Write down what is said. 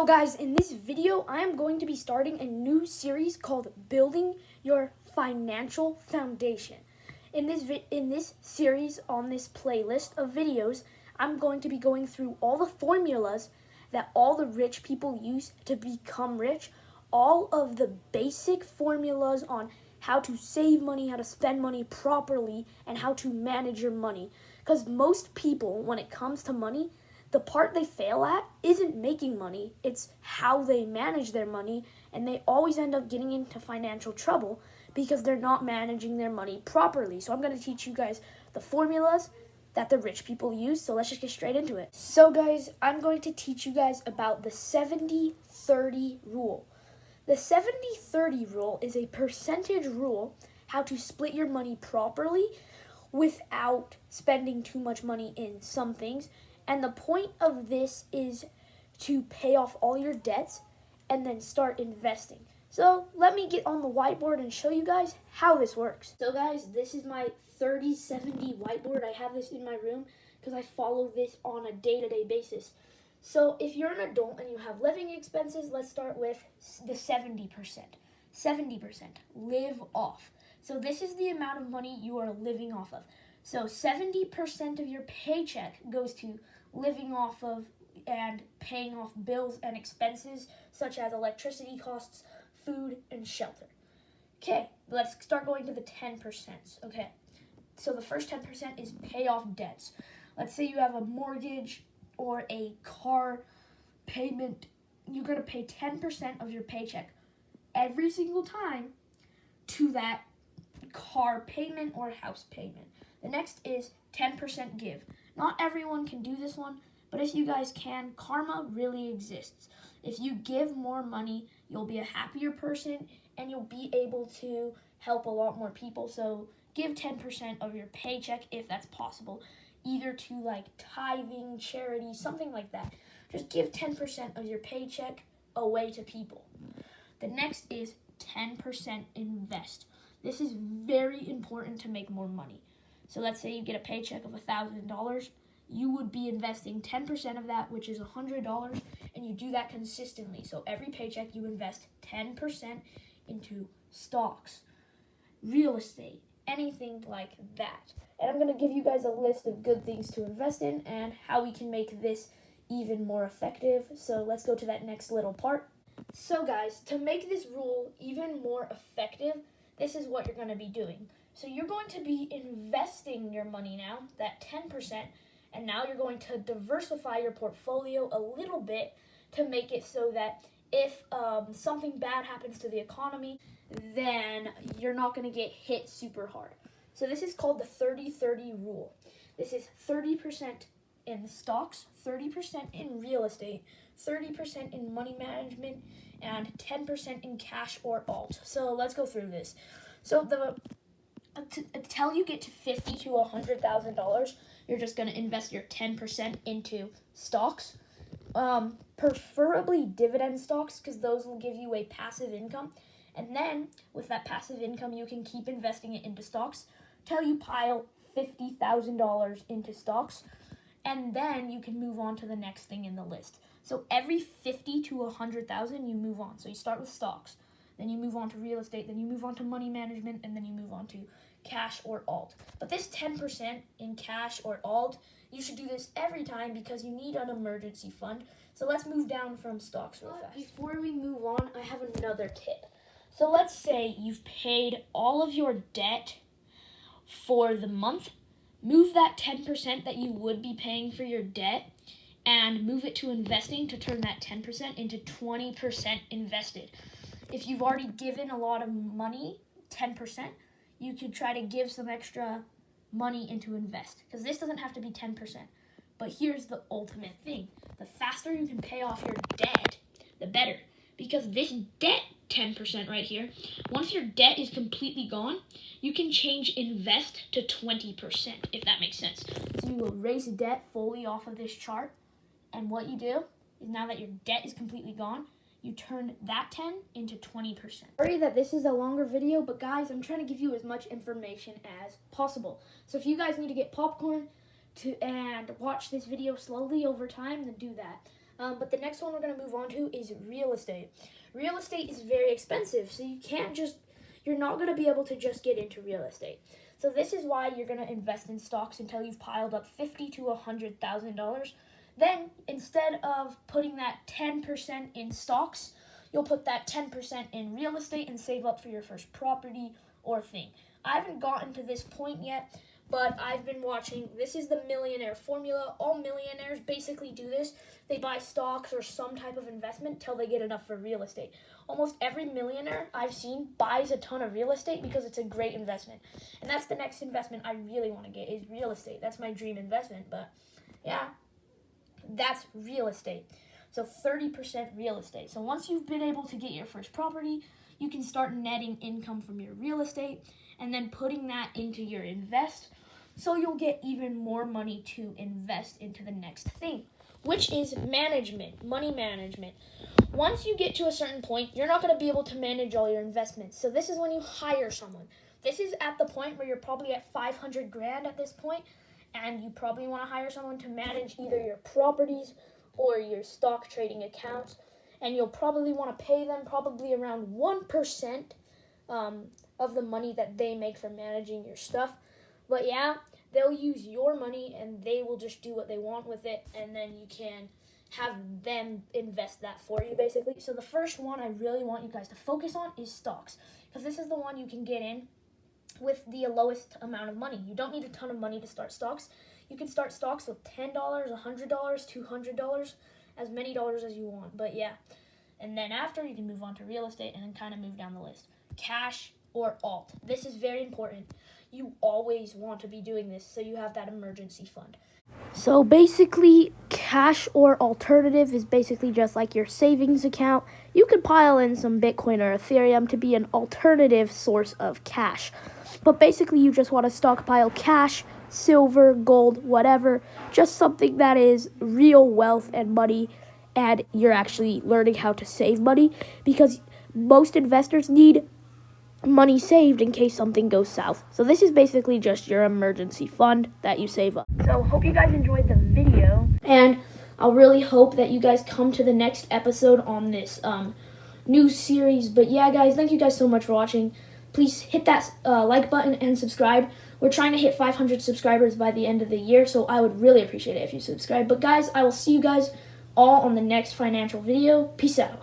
So guys, in this video, I am going to be starting a new series called Building Your Financial Foundation. In this series, on this playlist of videos, I'm going to be going through all the formulas that all the rich people use to become rich, all of the basic formulas on how to save money, how to spend money properly, and how to manage your money. Because most people, when it comes to money, the part they fail at isn't making money, it's how they manage their money, and they always end up getting into financial trouble because they're not managing their money properly. So I'm going to teach you guys the formulas that the rich people use, so let's just get straight into it. So guys, I'm going to teach you guys about the 70-30 rule. The 70-30 rule is a percentage rule how to split your money properly without spending too much money in some things. And the point of this is to pay off all your debts and then start investing. So let me get on the whiteboard and show you guys how this works. So guys, this is my 30-70 whiteboard. I have this in my room because I follow this on a day-to-day basis. So if you're an adult and you have living expenses, let's start with the 70%. 70%, live off. So this is the amount of money you are living off of. So 70% of your paycheck goes to living off of and paying off bills and expenses such as electricity costs, food, and shelter. Okay, let's start going to the 10%. Okay, so the first 10% is pay off debts. Let's say you have a mortgage or a car payment. You're going to pay 10% of your paycheck every single time to that car payment or house payment. The next is 10% give. Not everyone can do this one, but if you guys can, karma really exists. If you give more money, you'll be a happier person and you'll be able to help a lot more people. So give 10% of your paycheck if that's possible, either to like tithing, charity, something like that. Just give 10% of your paycheck away to people. The next is 10% invest. This is very important to make more money. So let's say you get a paycheck of $1,000. You would be investing 10% of that, which is $100, and you do that consistently. So every paycheck you invest 10% into stocks, real estate, anything like that. And I'm going to give you guys a list of good things to invest in and how we can make this even more effective. So let's go to that next little part. So guys, to make this rule even more effective, this is what you're going to be doing. So you're going to be investing your money now, that 10%, and now you're going to diversify your portfolio a little bit to make it so that if something bad happens to the economy, then you're not going to get hit super hard. So this is called the 30-30 rule. This is 30% in stocks, 30% in real estate, 30% in money management, and 10% in cash or alt. So let's go through this. So until you get to $50,000 to $100,000, you're just going to invest your 10% into stocks, preferably dividend stocks, because those will give you a passive income. And then with that passive income, you can keep investing it into stocks till you pile $50,000 into stocks, and then you can move on to the next thing in the list. So every $50,000 to $100,000, you move on. So you start with stocks, then you move on to real estate, then you move on to money management, and then you move on to cash or alt. But this 10% in cash or alt, you should do this every time because you need an emergency fund. So let's move down from stocks real fast. Before we move on, I have another tip. So let's say you've paid all of your debt for the month. Move that 10% that you would be paying for your debt and move it to investing to turn that 10% into 20% invested. If you've already given a lot of money, 10%, you could try to give some extra money into invest, because this doesn't have to be 10%. But here's the ultimate thing. The faster you can pay off your debt, the better. Because this debt 10% right here, once your debt is completely gone, you can change invest to 20%, if that makes sense. So you erase debt fully off of this chart, and what you do is now that your debt is completely gone, you turn that 10 into 20%. Sorry that this is a longer video, but guys, I'm trying to give you as much information as possible. So if you guys need to get popcorn and watch this video slowly over time, then do that. But the next one we're going to move on to is real estate. Real estate is very expensive, so you're not going to be able to just get into real estate. So this is why you're going to invest in stocks until you've piled up $50,000 to $100,000. Then, instead of putting that 10% in stocks, you'll put that 10% in real estate and save up for your first property or thing. I haven't gotten to this point yet, but I've been watching. This is the millionaire formula. All millionaires basically do this. They buy stocks or some type of investment till they get enough for real estate. Almost every millionaire I've seen buys a ton of real estate because it's a great investment. And that's the next investment I really want to get is real estate. That's my dream investment, but yeah, that's real estate. So 30% real estate. So once you've been able to get your first property, you can start netting income from your real estate and then putting that into your invest. So you'll get even more money to invest into the next thing, which is management, money management. Once you get to a certain point, you're not going to be able to manage all your investments. So this is when you hire someone. This is at the point where you're probably at 500 grand at this point, and you probably want to hire someone to manage either your properties or your stock trading accounts, and you'll probably want to pay them probably around 1% of the money that they make for managing your stuff. But yeah, they'll use your money and they will just do what they want with it, and then you can have them invest that for you basically. So the first one I really want you guys to focus on is stocks, because this is the one you can get in with the lowest amount of money. You don't need a ton of money to start stocks. You can start stocks with $10, $100, $200, as many dollars as you want. But yeah, and then after you can move on to real estate and then kind of move down the list. Cash or alt. This is very important. You always want to be doing this so you have that emergency fund. So basically, cash or alternative is basically just like your savings account. You could pile in some Bitcoin or Ethereum to be an alternative source of cash. But basically, you just want to stockpile cash, silver, gold, whatever, just something that is real wealth and money, and you're actually learning how to save money, because most investors need money saved in case something goes south. So this is basically just your emergency fund that you save up. So hope you guys enjoyed the video, and I'll really hope that you guys come to the next episode on this new series. But yeah, guys, thank you guys so much for watching. Please hit that like button and subscribe. We're trying to hit 500 subscribers by the end of the year, so I would really appreciate it if you subscribe. But guys, I will see you guys all on the next financial video. Peace out.